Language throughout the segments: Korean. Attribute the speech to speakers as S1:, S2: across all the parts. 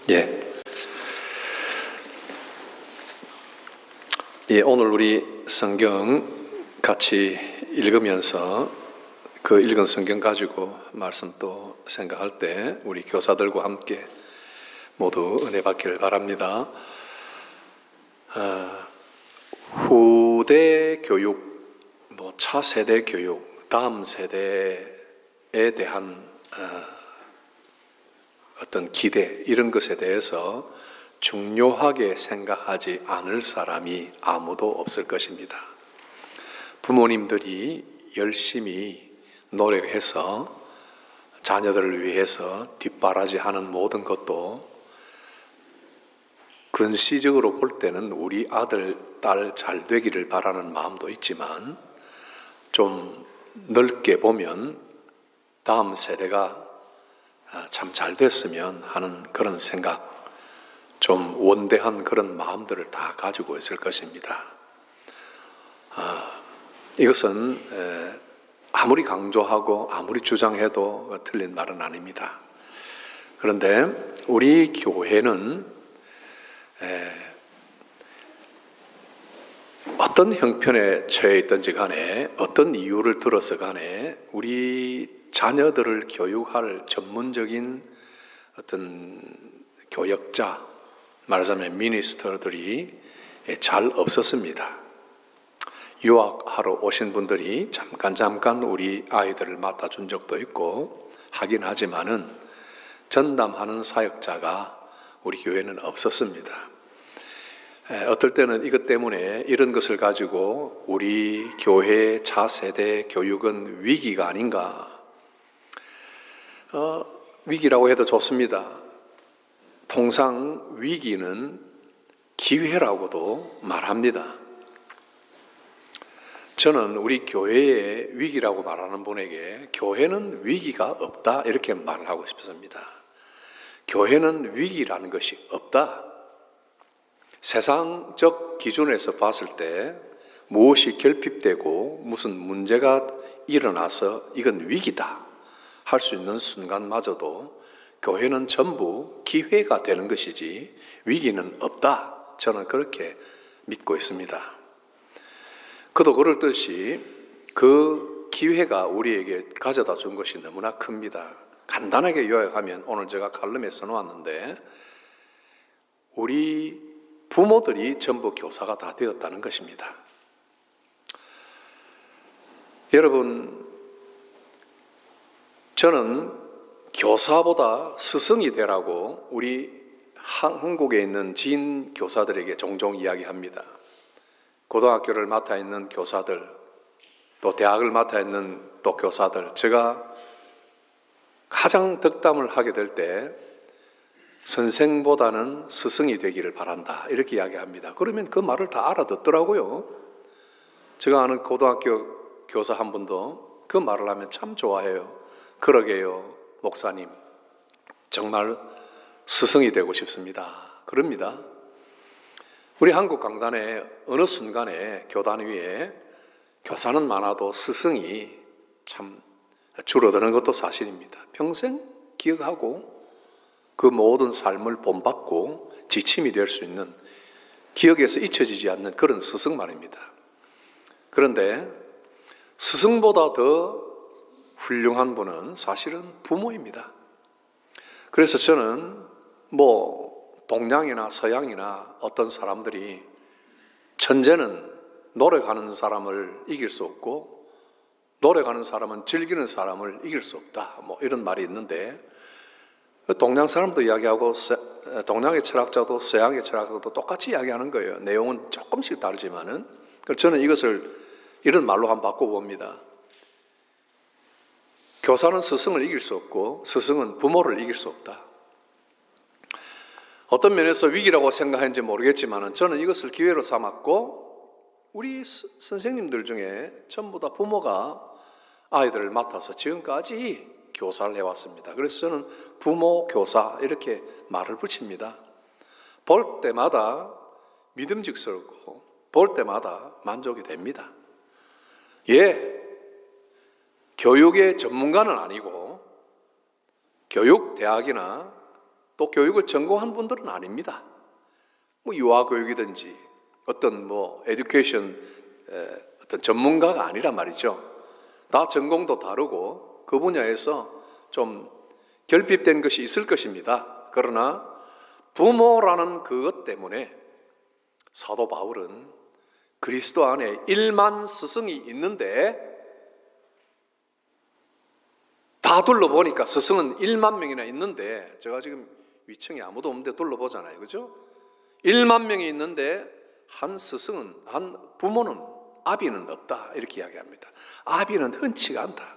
S1: 예. 오늘 우리 성경 같이 읽으면서 그 읽은 성경 가지고 말씀 또 생각할 때 우리 교사들과 함께 모두 은혜 받기를 바랍니다. 후대 교육, 차세대 교육, 다음 세대에 대한 어떤 기대, 이런 것에 대해서 중요하게 생각하지 않을 사람이 아무도 없을 것입니다. 부모님들이 열심히 노력해서 자녀들을 위해서 뒷바라지하는 모든 것도 근시적으로 볼 때는 우리 아들, 딸 잘 되기를 바라는 마음도 있지만 좀 넓게 보면 다음 세대가 참 잘 됐으면 하는 그런 생각, 좀 원대한 그런 마음들을 다 가지고 있을 것입니다. 이것은 아무리 강조하고 아무리 주장해도 틀린 말은 아닙니다. 그런데 우리 교회는 어떤 형편에 처해 있든지 간에 어떤 이유를 들어서 간에 우리 자녀들을 교육할 전문적인 어떤 교역자, 말하자면 미니스터들이 잘 없었습니다. 유학하러 오신 분들이 잠깐 우리 아이들을 맡아준 적도 있고 하긴 하지만은 전담하는 사역자가 우리 교회는 없었습니다. 어떨 때는 이것 때문에 이런 것을 가지고 우리 교회 차세대 교육은 위기가 아닌가. 위기라고 해도 좋습니다. 통상 위기는 기회라고도 말합니다. 저는 우리 교회의 위기라고 말하는 분에게 교회는 위기가 없다 이렇게 말을 하고 싶습니다. 교회는 위기라는 것이 없다. 세상적 기준에서 봤을 때 무엇이 결핍되고 무슨 문제가 일어나서 이건 위기다 할 수 있는 순간마저도 교회는 전부 기회가 되는 것이지 위기는 없다. 저는 그렇게 믿고 있습니다. 그도 그렇듯이 그 기회가 우리에게 가져다 준 것이 너무나 큽니다. 간단하게 요약하면 오늘 제가 칼럼에 써놓았는데 우리 부모들이 전부 교사가 다 되었다는 것입니다. 여러분, 저는 교사보다 스승이 되라고 우리 한국에 있는 지인 교사들에게 종종 이야기합니다. 고등학교를 맡아 있는 교사들, 또 대학을 맡아 있는 또 교사들, 제가 가장 덕담을 하게 될 때 선생보다는 스승이 되기를 바란다 이렇게 이야기합니다. 그러면 그 말을 다 알아듣더라고요. 제가 아는 고등학교 교사 한 분도 그 말을 하면 참 좋아해요. 그러게요, 목사님. 정말 스승이 되고 싶습니다. 그럽니다. 우리 한국 강단에 어느 순간에 교단 위에 교사는 많아도 스승이 참 줄어드는 것도 사실입니다. 평생 기억하고 그 모든 삶을 본받고 지침이 될 수 있는, 기억에서 잊혀지지 않는 그런 스승 말입니다. 그런데 스승보다 더 훌륭한 분은 사실은 부모입니다. 그래서 저는 동양이나 서양이나 어떤 사람들이 천재는 노력하는 사람을 이길 수 없고 노력하는 사람은 즐기는 사람을 이길 수 없다, 이런 말이 있는데 동양 사람도 이야기하고 동양의 철학자도 서양의 철학자도 똑같이 이야기하는 거예요. 내용은 조금씩 다르지만은. 그래서 저는 이것을 이런 말로 한번 바꿔봅니다. 교사는 스승을 이길 수 없고 스승은 부모를 이길 수 없다. 어떤 면에서 위기라고 생각하는지 모르겠지만 저는 이것을 기회로 삼았고 우리 선생님들 중에 전부 다 부모가 아이들을 맡아서 지금까지 교사를 해왔습니다. 그래서 저는 부모, 교사 이렇게 말을 붙입니다. 볼 때마다 믿음직스럽고 볼 때마다 만족이 됩니다. 교육의 전문가는 아니고 교육 대학이나 또 교육을 전공한 분들은 아닙니다. 뭐 유아교육이든지 어떤 에듀케이션 어떤 전문가가 아니란 말이죠. 다 전공도 다르고 그 분야에서 좀 결핍된 것이 있을 것입니다. 그러나 부모라는 그것 때문에 사도 바울은 그리스도 안에 1만 스승이 있는데 다 둘러보니까 스승은 1만 명이나 있는데, 제가 지금 위층에 아무도 없는데 둘러보잖아요. 그죠? 1만 명이 있는데 한 스승은, 한 부모는, 아비는 없다, 이렇게 이야기합니다. 아비는 흔치가 않다.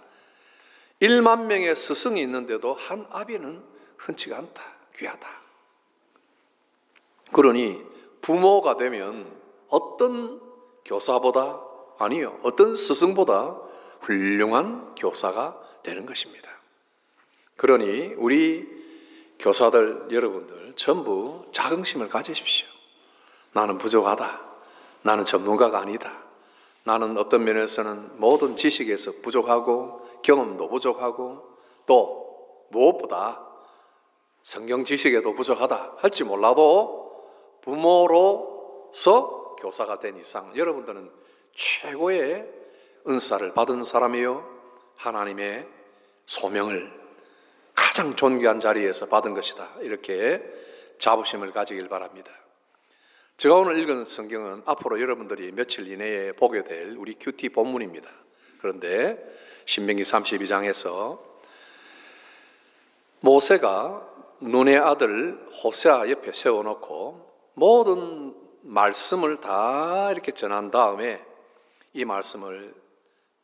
S1: 1만 명의 스승이 있는데도 한 아비는 흔치가 않다, 귀하다. 그러니 부모가 되면 어떤 교사보다, 아니요, 어떤 스승보다 훌륭한 교사가 되는 것입니다. 그러니 우리 교사들 여러분들 전부 자긍심을 가지십시오. 나는 부족하다. 나는 전문가가 아니다. 나는 어떤 면에서는 모든 지식에서 부족하고 경험도 부족하고 또 무엇보다 성경 지식에도 부족하다 할지 몰라도 부모로서 교사가 된 이상 여러분들은 최고의 은사를 받은 사람이요, 하나님의 소명을 가장 존귀한 자리에서 받은 것이다, 이렇게 자부심을 가지길 바랍니다. 제가 오늘 읽은 성경은 앞으로 여러분들이 며칠 이내에 보게 될 우리 큐티 본문입니다. 그런데 신명기 32장에서 모세가 눈의 아들 호세아 옆에 세워놓고 모든 말씀을 다 이렇게 전한 다음에 이 말씀을,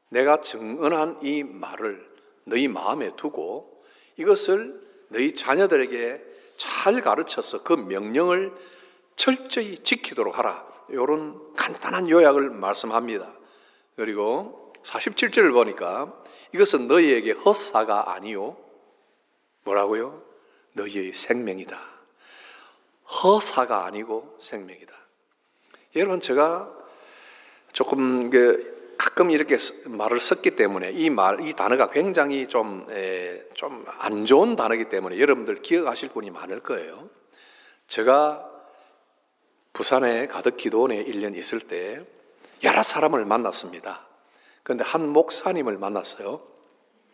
S1: 내가 증언한 이 말을 너희 마음에 두고 이것을 너희 자녀들에게 잘 가르쳐서 그 명령을 철저히 지키도록 하라, 이런 간단한 요약을 말씀합니다. 그리고 47절을 보니까 이것은 너희에게 헛사가 아니요, 뭐라고요? 너희의 생명이다. 허사가 아니고 생명이다. 여러분, 제가 조금 가끔 이렇게 말을 썼기 때문에 이 단어가 굉장히 좀 안 좋은 단어이기 때문에 여러분들 기억하실 분이 많을 거예요. 제가 부산에 가덕 기도원에 1년 있을 때 여러 사람을 만났습니다. 그런데 한 목사님을 만났어요.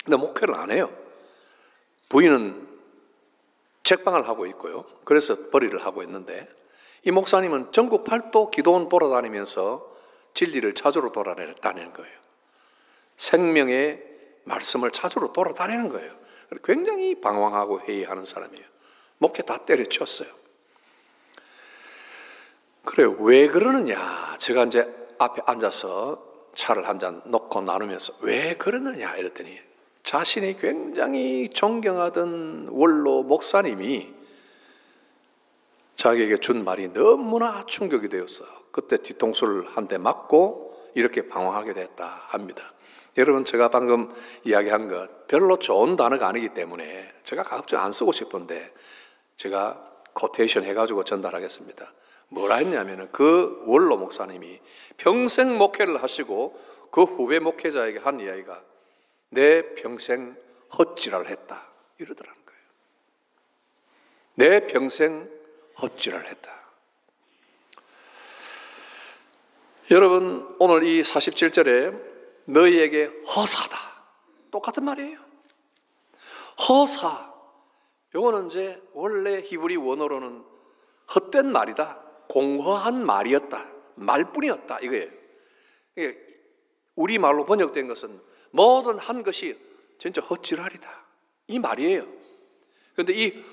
S1: 근데 목회를 안 해요. 부인은 책방을 하고 있고요. 그래서 벌이를 하고 있는데 이 목사님은 전국 팔도 기도원 돌아다니면서 진리를 찾으러 돌아다니는 거예요. 생명의 말씀을 찾으러 돌아다니는 거예요. 굉장히 방황하고 회의하는 사람이에요. 목회 다 때려쳤어요. 그래요. 왜 그러느냐? 제가 이제 앞에 앉아서 차를 한 잔 놓고 나누면서 왜 그러느냐 이랬더니 자신이 굉장히 존경하던 원로 목사님이 자기에게 준 말이 너무나 충격이 되어서 그때 뒤통수를 한 대 맞고 이렇게 방황하게 됐다 합니다. 여러분, 제가 방금 이야기한 것 별로 좋은 단어가 아니기 때문에 제가 가급적 안 쓰고 싶은데 제가 코테이션 해가지고 전달하겠습니다. 뭐라 했냐면 그 원로 목사님이 평생 목회를 하시고 그 후배 목회자에게 한 이야기가 내 평생 헛짓을 했다, 이러더라는 거예요. 내 평생 헛짓을 했다. 여러분, 오늘 이 47절에 너희에게 허사다, 똑같은 말이에요. 허사, 요거는 이제 원래 히브리 원어로는 헛된 말이다, 공허한 말이었다, 말뿐이었다, 이거예요. 우리말로 번역된 것은 모든 한 것이 진짜 헛지랄이다, 이 말이에요. 그런데 이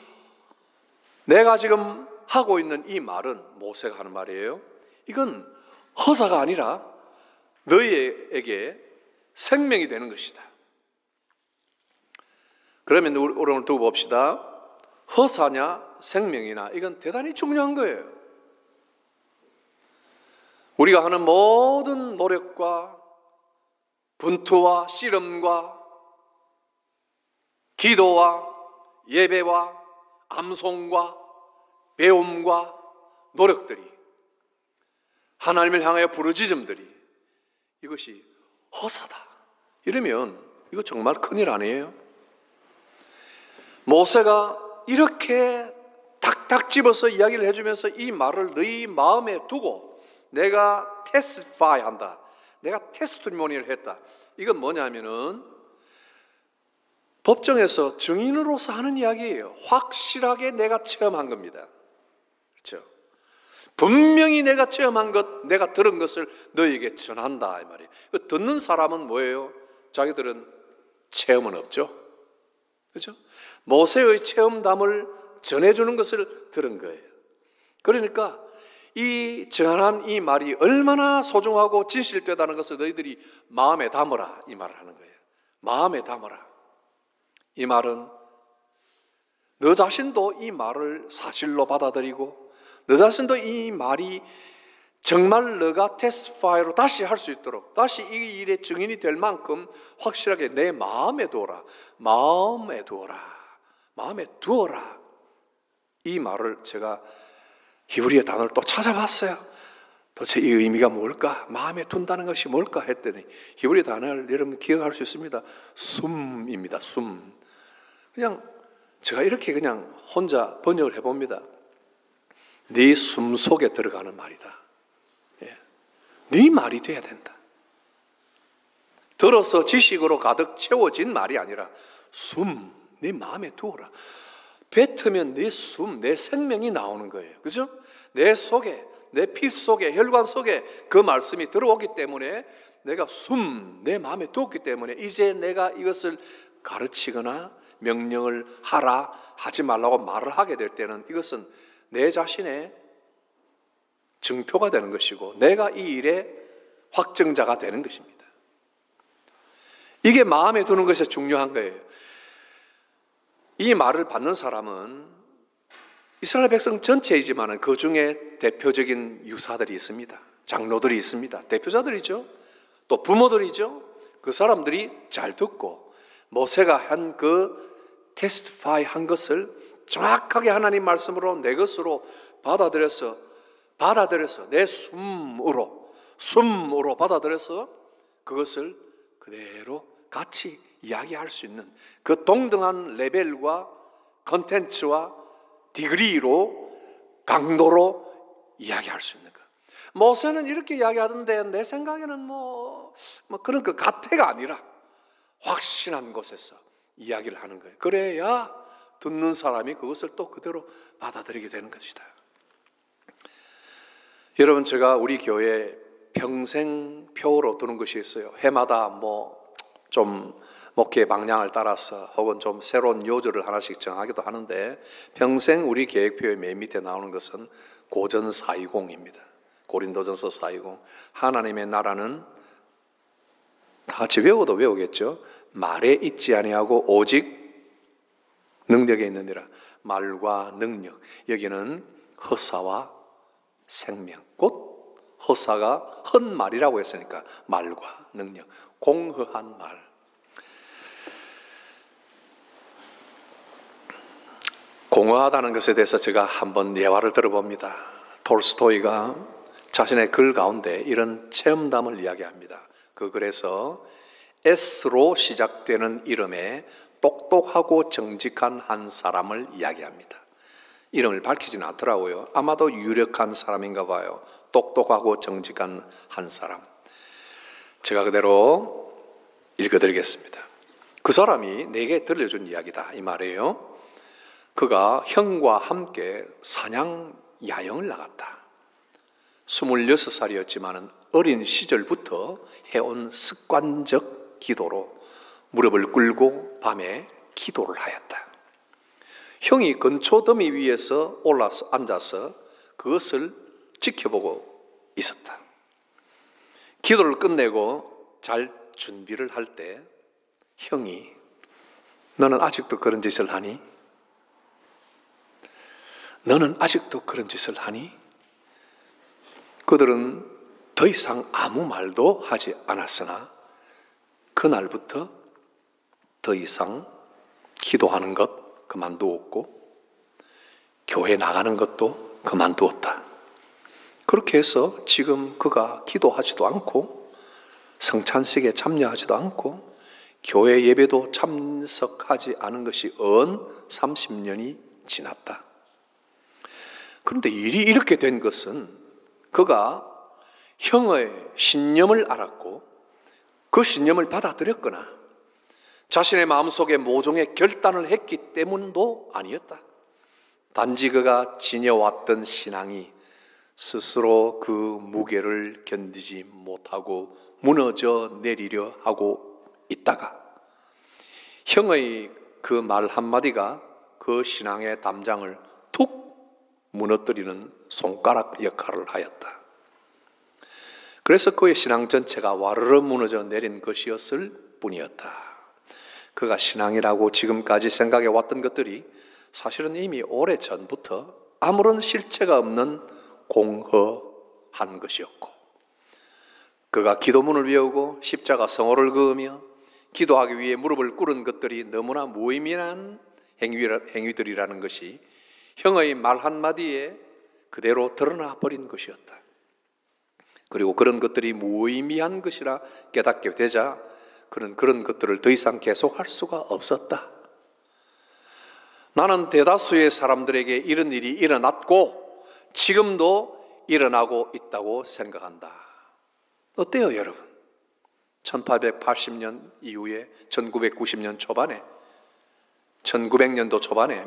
S1: 내가 지금 하고 있는 이 말은 모세가 하는 말이에요. 이건 허사가 아니라 너희에게 생명이 되는 것이다. 그러면 우리 오늘 두고 봅시다. 허사냐 생명이나, 이건 대단히 중요한 거예요. 우리가 하는 모든 노력과 분투와 씨름과 기도와 예배와 암송과 배움과 노력들이, 하나님을 향하여 부르짖음들이, 이것이 허사다 이러면 이거 정말 큰일 아니에요? 모세가 이렇게 탁탁 집어서 이야기를 해주면서 이 말을 너희 마음에 두고 내가 테스티파이 한다. 내가 테스티모니를 했다. 이건 뭐냐면은 법정에서 증인으로서 하는 이야기예요. 확실하게 내가 체험한 겁니다. 그렇죠? 분명히 내가 체험한 것, 내가 들은 것을 너에게 전한다 이 말이에요. 듣는 사람은 뭐예요? 자기들은 체험은 없죠. 그렇죠? 모세의 체험담을 전해주는 것을 들은 거예요. 그러니까 이 전한 이 말이 얼마나 소중하고 진실되다는 것을 너희들이 마음에 담으라 이 말을 하는 거예요. 마음에 담으라. 이 말은 너 자신도 이 말을 사실로 받아들이고 너 자신도 이 말이 정말 너가 테스티파이로 다시 할 수 있도록 다시 이 일의 증인이 될 만큼 확실하게 내 마음에 두어라. 마음에 두어라. 마음에 두어라. 이 말을 제가 히브리어 단어를 또 찾아봤어요. 도대체 이 의미가 뭘까? 마음에 둔다는 것이 뭘까? 했더니 히브리어 단어를 여러분 기억할 수 있습니다. 숨입니다. 숨. 그냥 제가 이렇게 그냥 혼자 번역을 해봅니다. 네 숨 속에 들어가는 말이다. 예. 네 말이 돼야 된다. 들어서 지식으로 가득 채워진 말이 아니라 숨, 네 마음에 두어라. 뱉으면 네 숨, 내 생명이 나오는 거예요. 그죠? 내 속에, 내 피 속에, 혈관 속에 그 말씀이 들어오기 때문에 내가 숨, 내 마음에 두었기 때문에 이제 내가 이것을 가르치거나 명령을 하라, 하지 말라고 말을 하게 될 때는 이것은 내 자신의 증표가 되는 것이고 내가 이 일의 확증자가 되는 것입니다. 이게 마음에 두는 것이 중요한 거예요. 이 말을 받는 사람은 이스라엘 백성 전체이지만 그 중에 대표적인 유사들이 있습니다. 장로들이 있습니다. 대표자들이죠. 또 부모들이죠. 그 사람들이 잘 듣고 모세가 한 그 테스티파이 한 것을 정확하게 하나님 말씀으로 내 것으로 받아들여서 내 숨으로 받아들여서 그것을 그대로 같이 이야기할 수 있는 그 동등한 레벨과 컨텐츠와 디그리로 강도로 이야기할 수 있는 것. 모세는 이렇게 이야기하던데 내 생각에는 뭐 그런 그 같애가 아니라 확신한 곳에서 이야기를 하는 거예요. 그래야 듣는 사람이 그것을 또 그대로 받아들이게 되는 것이다. 여러분, 제가 우리 교회 평생 표로 두는 것이 있어요. 해마다 좀 목회 방향을 따라서 혹은 좀 새로운 요절을 하나씩 정하기도 하는데 평생 우리 계획표의 맨 밑에 나오는 것은 고전 420입니다. 고린도전서 420. 하나님의 나라는 다 같이 외워도 외우겠죠. 말에 있지 아니하고 오직 능력에 있느니라. 말과 능력. 여기는 허사와 생명. 곧 허사가 헛말이라고 했으니까 말과 능력. 공허한 말. 공허하다는 것에 대해서 제가 한번 예화를 들어봅니다. 톨스토이가 자신의 글 가운데 이런 체험담을 이야기합니다. 그 글에서 S로 시작되는 이름에 똑똑하고 정직한 한 사람을 이야기합니다. 이름을 밝히지는 않더라고요. 아마도 유력한 사람인가 봐요. 똑똑하고 정직한 한 사람. 제가 그대로 읽어드리겠습니다. 그 사람이 내게 들려준 이야기다 이 말이에요. 그가 형과 함께 사냥 야영을 나갔다. 26살이었지만 어린 시절부터 해온 습관적 기도로 무릎을 꿇고 밤에 기도를 하였다. 형이 건초 더미 위에서 올라서 앉아서 그것을 지켜보고 있었다. 기도를 끝내고 잘 준비를 할 때 형이 너는 아직도 그런 짓을 하니? 너는 아직도 그런 짓을 하니? 그들은 더 이상 아무 말도 하지 않았으나 그날부터 더 이상 기도하는 것 그만두었고 교회 나가는 것도 그만두었다. 그렇게 해서 지금 그가 기도하지도 않고 성찬식에 참여하지도 않고 교회 예배도 참석하지 않은 것이 30년이 지났다. 그런데 일이 이렇게 된 것은 그가 형의 신념을 알았고 그 신념을 받아들였거나 자신의 마음속에 모종의 결단을 했기 때문도 아니었다. 단지 그가 지녀왔던 신앙이 스스로 그 무게를 견디지 못하고 무너져 내리려 하고 있다가 형의 그 말 한마디가 그 신앙의 담장을 툭 무너뜨리는 손가락 역할을 하였다. 그래서 그의 신앙 전체가 와르르 무너져 내린 것이었을 뿐이었다. 그가 신앙이라고 지금까지 생각해 왔던 것들이 사실은 이미 오래전부터 아무런 실체가 없는 공허한 것이었고, 그가 기도문을 외우고 십자가 성호를 그으며 기도하기 위해 무릎을 꿇은 것들이 너무나 무의미한 행위들이라는 것이 형의 말 한마디에 그대로 드러나 버린 것이었다. 그리고 그런 것들이 무의미한 것이라 깨닫게 되자 그는 그런 것들을 더 이상 계속할 수가 없었다. 나는 대다수의 사람들에게 이런 일이 일어났고 지금도 일어나고 있다고 생각한다. 어때요, 여러분? 1880년 이후에 1990년 초반에 1900년도 초반에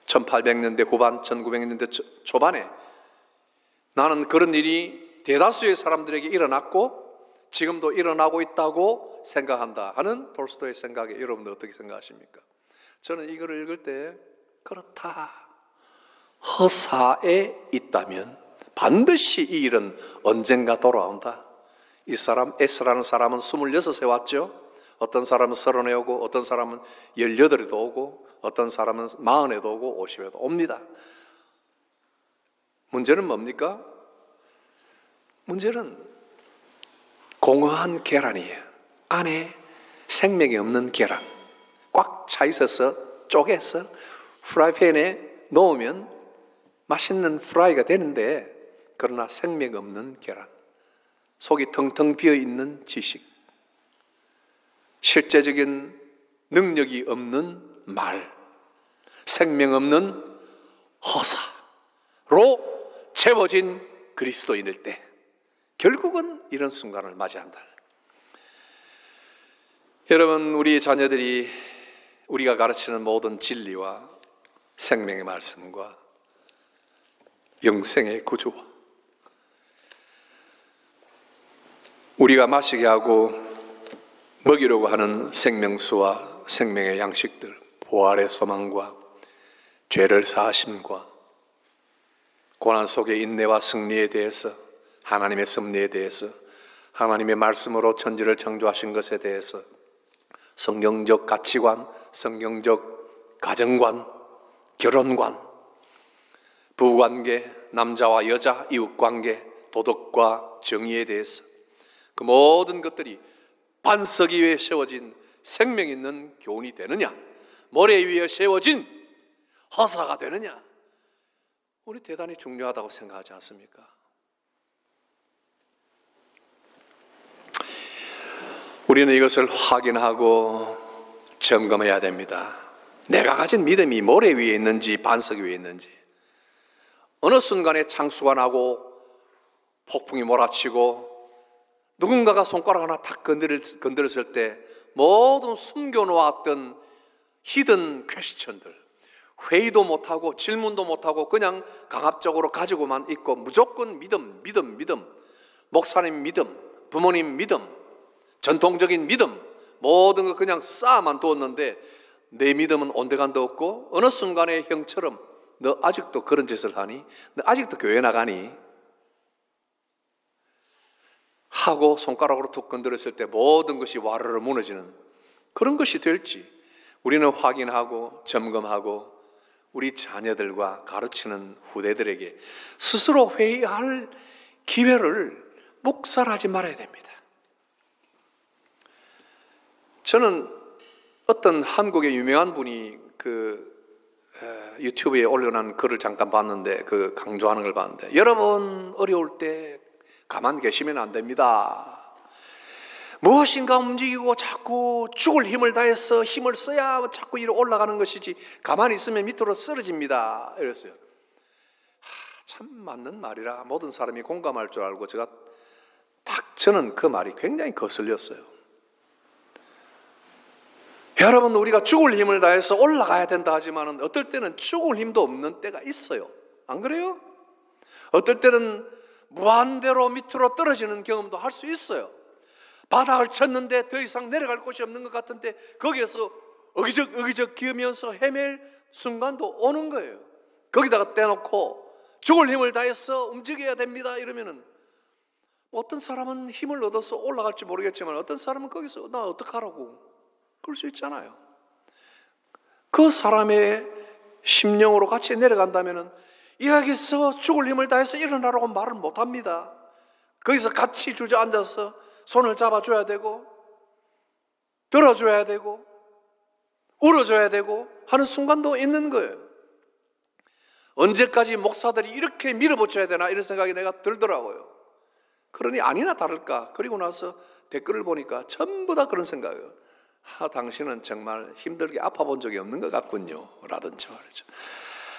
S1: 1800년대 후반 1900년대 초반에 나는 그런 일이 대다수의 사람들에게 일어났고 지금도 일어나고 있다고 생각한다 하는 톨스토이의 생각에 여러분들 어떻게 생각하십니까? 저는 이걸 읽을 때 그렇다. 허사에 있다면 반드시 이 일은 언젠가 돌아온다. 이 사람 S라는 사람은 26에 왔죠. 어떤 사람은 30에 오고 어떤 사람은 18에도 오고 어떤 사람은 40에도 오고 50에도 옵니다. 문제는 뭡니까? 문제는 공허한 계란이에요. 안에 생명이 없는 계란. 꽉 차 있어서 쪼개서 프라이팬에 넣으면 맛있는 프라이가 되는데 그러나 생명 없는 계란. 속이 텅텅 비어있는 지식. 실제적인 능력이 없는 말. 생명 없는 허사로 채워진 그리스도인일 때 결국은 이런 순간을 맞이한다. 여러분, 우리 자녀들이 우리가 가르치는 모든 진리와 생명의 말씀과 영생의 구주와 우리가 마시게 하고 먹이려고 하는 생명수와 생명의 양식들, 부활의 소망과 죄를 사하심과 고난 속의 인내와 승리에 대해서, 하나님의 섭리에 대해서, 하나님의 말씀으로 천지를 창조하신 것에 대해서 성경적 가치관, 성경적 가정관, 결혼관, 부부관계, 남자와 여자, 이웃관계, 도덕과 정의에 대해서 그 모든 것들이 반석 위에 세워진 생명 있는 교훈이 되느냐, 모래 위에 세워진 허사가 되느냐, 우리 대단히 중요하다고 생각하지 않습니까? 우리는 이것을 확인하고 점검해야 됩니다. 내가 가진 믿음이 모래 위에 있는지 반석 위에 있는지, 어느 순간에 창수가 나고 폭풍이 몰아치고 누군가가 손가락 하나 탁 건드렸을 때 모든 숨겨놓았던 히든 퀘스천들, 회의도 못하고 질문도 못하고 그냥 강압적으로 가지고만 있고 무조건 믿음, 목사님 믿음, 부모님 믿음, 전통적인 믿음, 모든 거 그냥 쌓아만 두었는데 내 믿음은 온데간도 없고 어느 순간에 형처럼 너 아직도 그런 짓을 하니? 너 아직도 교회 나가니? 하고 손가락으로 툭 건드렸을 때 모든 것이 와르르 무너지는 그런 것이 될지 우리는 확인하고 점검하고 우리 자녀들과 가르치는 후대들에게 스스로 회의할 기회를 묵살하지 말아야 됩니다. 저는 어떤 한국의 유명한 분이 유튜브에 올려놓은 글을 잠깐 봤는데 그 강조하는 걸 봤는데, 여러분 어려울 때 가만 계시면 안 됩니다. 무엇인가 움직이고 자꾸 죽을 힘을 다해서 힘을 써야 자꾸 위로 올라가는 것이지 가만히 있으면 밑으로 쓰러집니다. 이랬어요. 참 맞는 말이라 모든 사람이 공감할 줄 알고 저는 그 말이 굉장히 거슬렸어요. 여러분, 우리가 죽을 힘을 다해서 올라가야 된다 하지만 어떨 때는 죽을 힘도 없는 때가 있어요. 안 그래요? 어떨 때는 무한대로 밑으로 떨어지는 경험도 할 수 있어요. 바닥을 쳤는데 더 이상 내려갈 곳이 없는 것 같은데 거기에서 어기적 기으면서 헤맬 순간도 오는 거예요. 거기다가 떼놓고 죽을 힘을 다해서 움직여야 됩니다 이러면은 어떤 사람은 힘을 얻어서 올라갈지 모르겠지만 어떤 사람은 거기서 나 어떡하라고 그럴 수 있잖아요. 그 사람의 심령으로 같이 내려간다면은 여기서 죽을 힘을 다해서 일어나라고 말을 못합니다. 거기서 같이 주저앉아서 손을 잡아줘야 되고 들어줘야 되고 울어줘야 되고 하는 순간도 있는 거예요. 언제까지 목사들이 이렇게 밀어붙여야 되나 이런 생각이 내가 들더라고요. 그러니 아니나 다를까 그리고 나서 댓글을 보니까 전부 다 그런 생각이에요. 당신은 정말 힘들게 아파본 적이 없는 것 같군요 라든지 말이죠.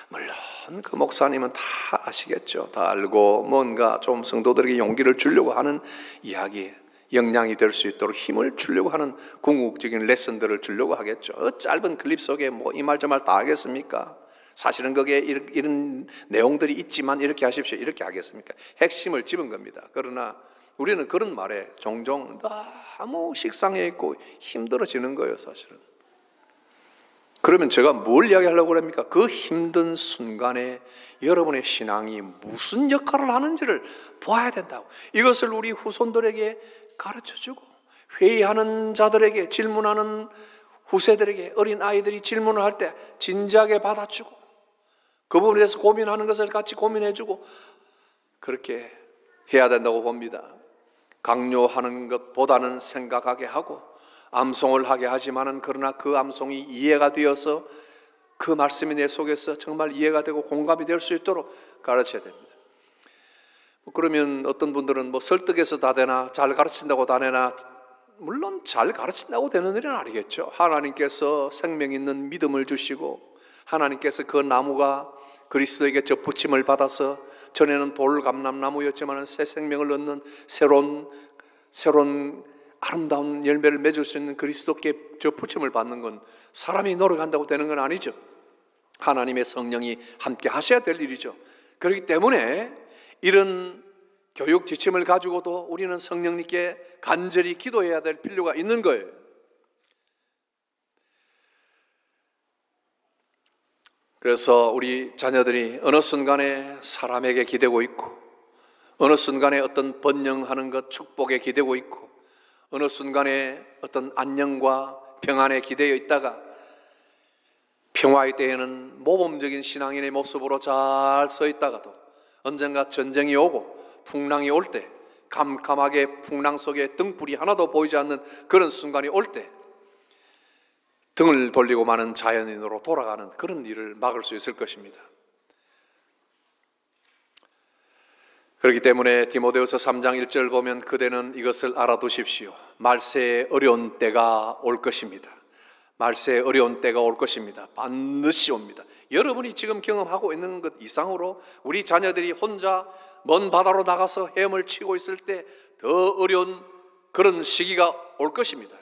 S1: 물론 그 목사님은 다 아시겠죠. 다 알고 뭔가 좀 성도들에게 용기를 주려고 하는 이야기, 역량이 될 수 있도록 힘을 주려고 하는 궁극적인 레슨들을 주려고 하겠죠. 짧은 클립 속에 뭐 이 말 저 말 다 하겠습니까? 사실은 거기에 이런 내용들이 있지만 이렇게 하십시오 이렇게 하겠습니까? 핵심을 집은 겁니다. 그러나 우리는 그런 말에 종종 너무 식상해 있고 힘들어지는 거예요 사실은. 그러면 제가 뭘 이야기하려고 합니까? 그 힘든 순간에 여러분의 신앙이 무슨 역할을 하는지를 보아야 된다고. 이것을 우리 후손들에게 가르쳐주고 회의하는 자들에게, 질문하는 후세들에게, 어린 아이들이 질문을 할 때 진지하게 받아주고 그 부분에 대해서 고민하는 것을 같이 고민해주고 그렇게 해야 된다고 봅니다. 강요하는 것보다는 생각하게 하고 암송을 하게 하지만은 그러나 그 암송이 이해가 되어서 그 말씀이 내 속에서 정말 이해가 되고 공감이 될 수 있도록 가르쳐야 됩니다. 그러면 어떤 분들은 뭐 설득해서 다 되나, 잘 가르친다고 다 되나? 물론 잘 가르친다고 되는 일은 아니겠죠. 하나님께서 생명 있는 믿음을 주시고 하나님께서 그 나무가 그리스도에게 접붙임을 받아서 전에는 돌감람나무였지만 새 생명을 얻는 새로운 아름다운 열매를 맺을 수 있는 그리스도께 접붙임을 받는 건 사람이 노력한다고 되는 건 아니죠. 하나님의 성령이 함께 하셔야 될 일이죠. 그렇기 때문에 이런 교육 지침을 가지고도 우리는 성령님께 간절히 기도해야 될 필요가 있는 거예요. 그래서 우리 자녀들이 어느 순간에 사람에게 기대고 있고 어느 순간에 어떤 번영하는 것, 축복에 기대고 있고 어느 순간에 어떤 안녕과 평안에 기대어 있다가 평화의 때에는 모범적인 신앙인의 모습으로 잘 서 있다가도 언젠가 전쟁이 오고 풍랑이 올 때 캄캄하게 풍랑 속에 등불이 하나도 보이지 않는 그런 순간이 올 때 등을 돌리고 마는 자연인으로 돌아가는 그런 일을 막을 수 있을 것입니다. 그렇기 때문에 디모데후서 3장 1절 보면 그대는 이것을 알아두십시오. 말세에 어려운 때가 올 것입니다. 말세에 어려운 때가 올 것입니다. 반드시 옵니다. 여러분이 지금 경험하고 있는 것 이상으로 우리 자녀들이 혼자 먼 바다로 나가서 헤엄을 치고 있을 때 더 어려운 그런 시기가 올 것입니다.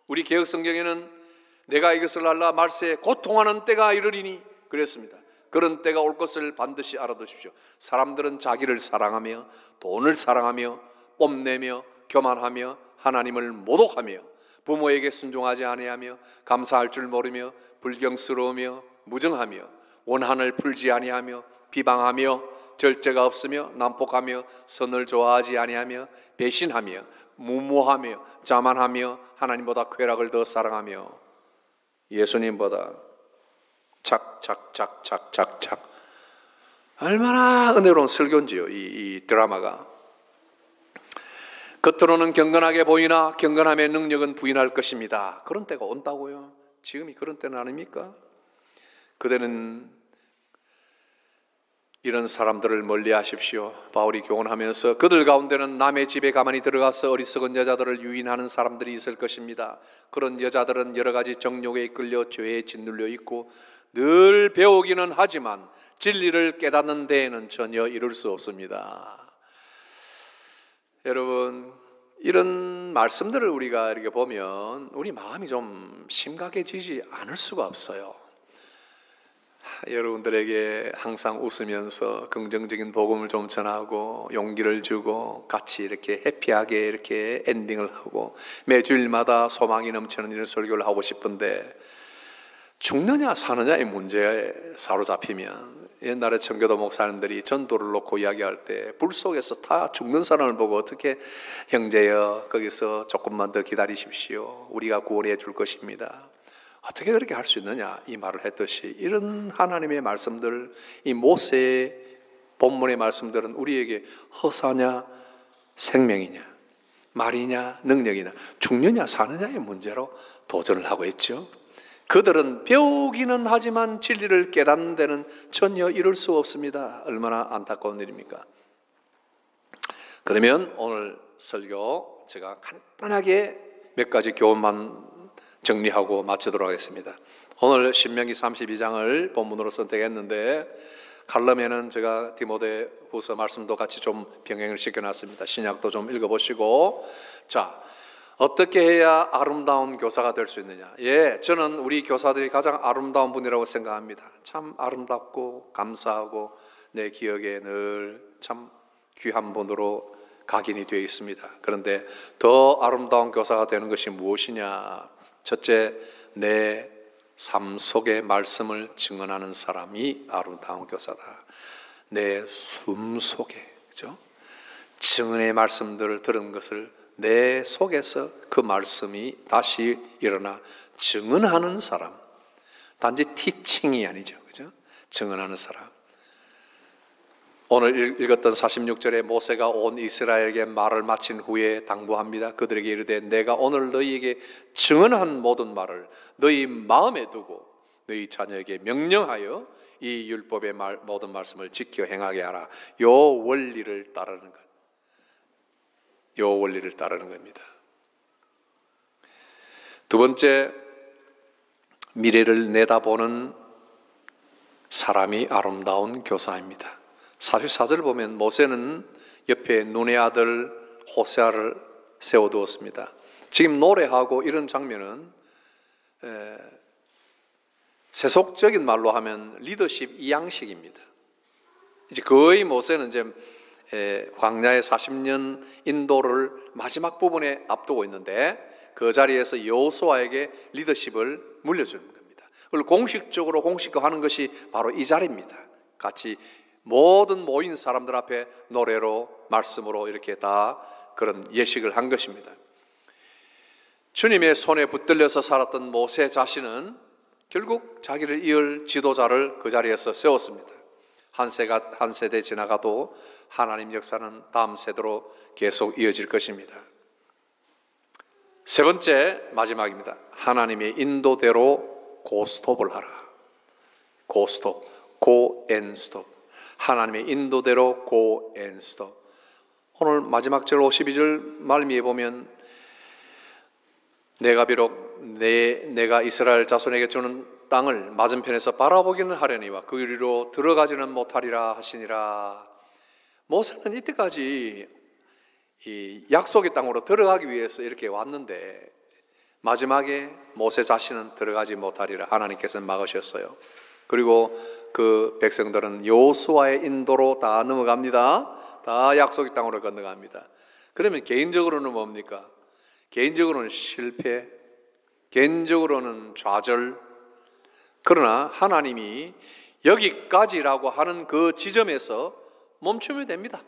S1: 우리 개혁성경에는 내가 이것을 알라 말세에 고통하는 때가 이르리니 그랬습니다. 그런 때가 올 것을 반드시 알아두십시오. 사람들은 자기를 사랑하며 돈을 사랑하며 뽐내며 교만하며 하나님을 모독하며 부모에게 순종하지 아니하며 감사할 줄 모르며 불경스러우며 무정하며 원한을 풀지 아니하며 비방하며 절제가 없으며 난폭하며 선을 좋아하지 아니하며 배신하며 무모하며 자만하며 하나님보다 쾌락을 더 사랑하며 예수님보다 착착착착착착. 얼마나 은혜로운 설교인지요 이 드라마가. 겉으로는 경건하게 보이나 경건함의 능력은 부인할 것입니다. 그런 때가 온다고요. 지금이 그런 때는 아닙니까? 그대는 이런 사람들을 멀리하십시오. 바울이 교훈하면서 그들 가운데는 남의 집에 가만히 들어가서 어리석은 여자들을 유인하는 사람들이 있을 것입니다. 그런 여자들은 여러 가지 정욕에 이끌려 죄에 짓눌려 있고 늘 배우기는 하지만 진리를 깨닫는 데에는 전혀 이룰 수 없습니다. 여러분, 이런 말씀들을 우리가 이렇게 보면 우리 마음이 좀 심각해지지 않을 수가 없어요. 여러분들에게 항상 웃으면서 긍정적인 복음을 좀 전하고 용기를 주고 같이 이렇게 해피하게 이렇게 엔딩을 하고 매주일마다 소망이 넘치는 이런 설교를 하고 싶은데, 죽느냐 사느냐의 문제에 사로잡히면, 옛날에 청교도 목사님들이 전도를 놓고 이야기할 때 불 속에서 다 죽는 사람을 보고 어떻게 형제여 거기서 조금만 더 기다리십시오, 우리가 구원해 줄 것입니다, 어떻게 그렇게 할 수 있느냐 이 말을 했듯이, 이런 하나님의 말씀들, 이 모세의 본문의 말씀들은 우리에게 허사냐 생명이냐 말이냐 능력이냐 죽느냐 사느냐의 문제로 도전을 하고 있죠. 그들은 배우기는 하지만 진리를 깨닫는 데는 전혀 이룰 수 없습니다. 얼마나 안타까운 일입니까? 그러면 오늘 설교 제가 간단하게 몇 가지 교훈만 정리하고 마치도록 하겠습니다. 오늘 신명기 32장을 본문으로 선택했는데, 칼럼에는 제가 디모데후서 말씀도 같이 좀 병행을 시켜놨습니다. 신약도 좀 읽어보시고, 자, 어떻게 해야 아름다운 교사가 될 수 있느냐? 저는 우리 교사들이 가장 아름다운 분이라고 생각합니다. 참 아름답고 감사하고 내 기억에 늘 참 귀한 분으로 각인이 되어 있습니다. 그런데 더 아름다운 교사가 되는 것이 무엇이냐? 첫째, 내 삶 속의 말씀을 증언하는 사람이 아름다운 교사다. 내 숨 속에, 그죠? 증언의 말씀들을 들은 것을 내 속에서 그 말씀이 다시 일어나 증언하는 사람. 단지 티칭이 아니죠, 그죠? 증언하는 사람. 오늘 읽었던 46절에 모세가 온 이스라엘에게 말을 마친 후에 당부합니다. 그들에게 이르되 내가 오늘 너희에게 증언한 모든 말을 너희 마음에 두고 너희 자녀에게 명령하여 이 율법의 모든 말씀을 지켜 행하게 하라. 요 원리를 따르는 것. 요 원리를 따르는 겁니다. 두 번째, 미래를 내다보는 사람이 아름다운 교사입니다. 44절 보면 모세는 옆에 눈의 아들 호세아를 세워두었습니다. 지금 노래하고 이런 장면은 세속적인 말로 하면 리더십 이양식입니다. 이제 거의 모세는 이제 광야의 40년 인도를 마지막 부분에 앞두고 있는데, 그 자리에서 여호수아에게 리더십을 물려주는 겁니다. 그걸 공식적으로 공식화하는 것이 바로 이 자리입니다. 같이 모든 모인 사람들 앞에 노래로 말씀으로 이렇게 다 그런 예식을 한 것입니다. 주님의 손에 붙들려서 살았던 모세 자신은 결국 자기를 이을 지도자를 그 자리에서 세웠습니다. 한 세대 지나가도 하나님 역사는 다음 세대로 계속 이어질 것입니다. 세 번째, 마지막입니다. 하나님의 인도대로 고스톱을 하라. 고스톱, 고앤스톱. 하나님의 인도대로 고앤스톱. 오늘 마지막 절 52절 말미에 보면 내가 비록 내가 이스라엘 자손에게 주는 땅을 맞은편에서 바라보기는 하려니와 그 이리로 들어가지는 못하리라 하시니라. 모세는 이때까지 이 약속의 땅으로 들어가기 위해서 이렇게 왔는데 마지막에 모세 자신은 들어가지 못하리라 하나님께서는 막으셨어요. 그리고 그 백성들은 여호수아의 인도로 다 넘어갑니다. 다 약속의 땅으로 건너갑니다. 그러면 개인적으로는 뭡니까? 개인적으로는 실패, 개인적으로는 좌절. 그러나 하나님이 여기까지라고 하는 그 지점에서 멈추면 됩니다.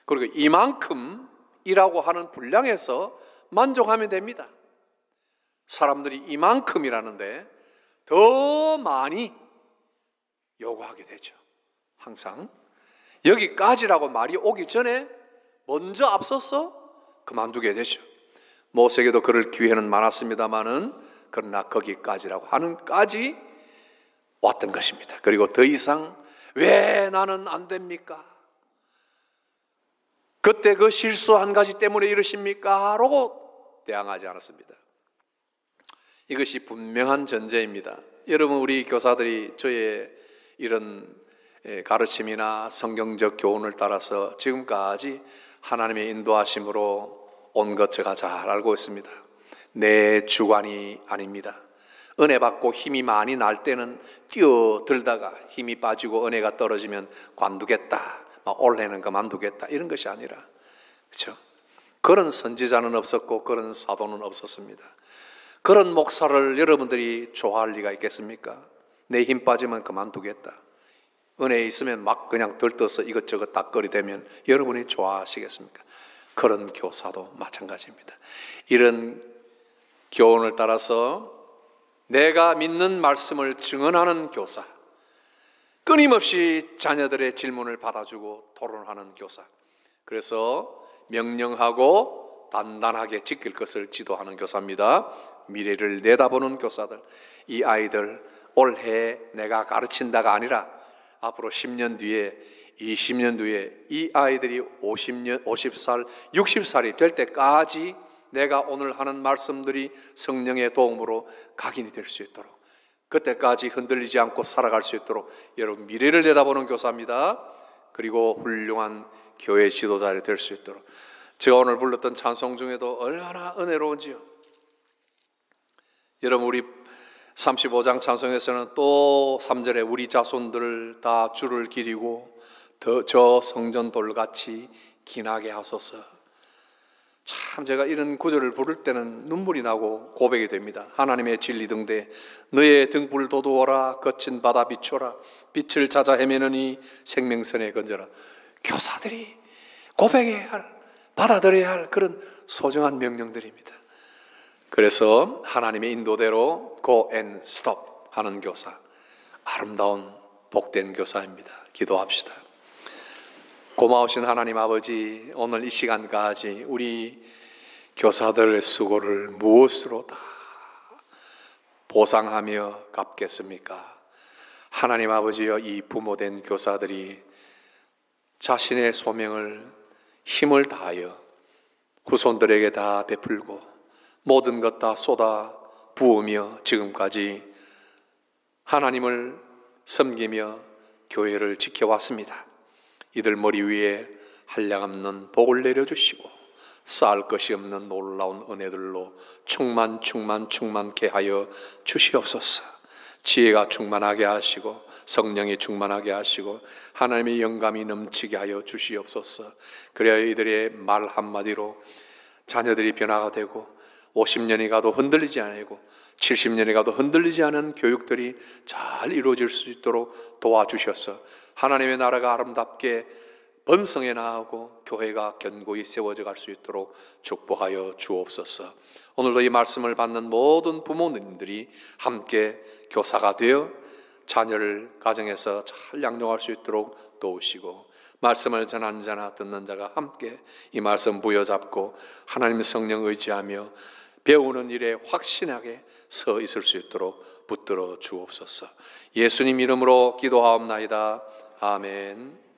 S1: 그리고 이만큼이라고 하는 분량에서 만족하면 됩니다. 사람들이 이만큼이라는데 더 많이 요구하게 되죠. 항상 여기까지라고 말이 오기 전에 먼저 앞서서 그만두게 되죠. 모세에게도 그럴 기회는 많았습니다마는 그러나 거기까지라고 하는까지 왔던 것입니다. 그리고 더 이상 왜 나는 안 됩니까? 그때 그 실수 한 가지 때문에 이러십니까? 라고 대항하지 않았습니다. 이것이 분명한 전제입니다. 여러분, 우리 교사들이 저의 이런 가르침이나 성경적 교훈을 따라서 지금까지 하나님의 인도하심으로 온 것 제가 잘 알고 있습니다. 내 주관이 아닙니다. 은혜 받고 힘이 많이 날 때는 뛰어들다가 힘이 빠지고 은혜가 떨어지면 관두겠다, 올해는 그만두겠다, 이런 것이 아니라, 그렇죠? 그런 선지자는 없었고 그런 사도는 없었습니다. 그런 목사를 여러분들이 좋아할 리가 있겠습니까? 내 힘 빠지면 그만두겠다, 은혜 있으면 막 그냥 들떠서 이것저것 닥거리되면 여러분이 좋아하시겠습니까? 그런 교사도 마찬가지입니다. 이런 교훈을 따라서 내가 믿는 말씀을 증언하는 교사, 끊임없이 자녀들의 질문을 받아주고 토론하는 교사, 그래서 명령하고 단단하게 지킬 것을 지도하는 교사입니다. 미래를 내다보는 교사들, 이 아이들 올해 내가 가르친다가 아니라 앞으로 10년 뒤에, 20년 뒤에 이 아이들이 50년, 50살, 60살이 될 때까지 내가 오늘 하는 말씀들이 성령의 도움으로 각인이 될 수 있도록, 그때까지 흔들리지 않고 살아갈 수 있도록 여러분 미래를 내다보는 교사입니다. 그리고 훌륭한 교회 지도자를 될 수 있도록. 제가 오늘 불렀던 찬송 중에도 얼마나 은혜로운지요. 여러분, 우리 35장 찬송에서는 또 3절에 우리 자손들 다 주를 기리고 저 성전 돌같이 기나게 하소서. 참 제가 이런 구절을 부를 때는 눈물이 나고 고백이 됩니다. 하나님의 진리 등대 너의 등불 돋우어라, 거친 바다 비춰라, 빛을 찾아 헤매느니 생명선에 건져라. 교사들이 고백해야 할, 받아들여야 할 그런 소중한 명령들입니다. 그래서 하나님의 인도대로 go and stop 하는 교사, 아름다운 복된 교사입니다. 기도합시다. 고마우신 하나님 아버지, 오늘 이 시간까지 우리 교사들의 수고를 무엇으로 다 보상하며 갚겠습니까? 하나님 아버지여, 이 부모된 교사들이 자신의 소명을 힘을 다하여 후손들에게 다 베풀고 모든 것 다 쏟아 부으며 지금까지 하나님을 섬기며 교회를 지켜왔습니다. 이들 머리 위에 한량없는 복을 내려주시고 쌓을 것이 없는 놀라운 은혜들로 충만케 하여 주시옵소서. 지혜가 충만하게 하시고 성령이 충만하게 하시고 하나님의 영감이 넘치게 하여 주시옵소서. 그래야 이들의 말 한마디로 자녀들이 변화가 되고 50년이 가도 흔들리지 않고 70년이 가도 흔들리지 않은 교육들이 잘 이루어질 수 있도록 도와주셔서 하나님의 나라가 아름답게 번성해 나가고 교회가 견고히 세워져 갈 수 있도록 축복하여 주옵소서. 오늘도 이 말씀을 받는 모든 부모님들이 함께 교사가 되어 자녀를 가정에서 잘 양육할 수 있도록 도우시고, 말씀을 전하는 자나 듣는 자가 함께 이 말씀 부여잡고 하나님의 성령 의지하며 배우는 일에 확신하게 서 있을 수 있도록 붙들어 주옵소서. 예수님 이름으로 기도하옵나이다. 아멘.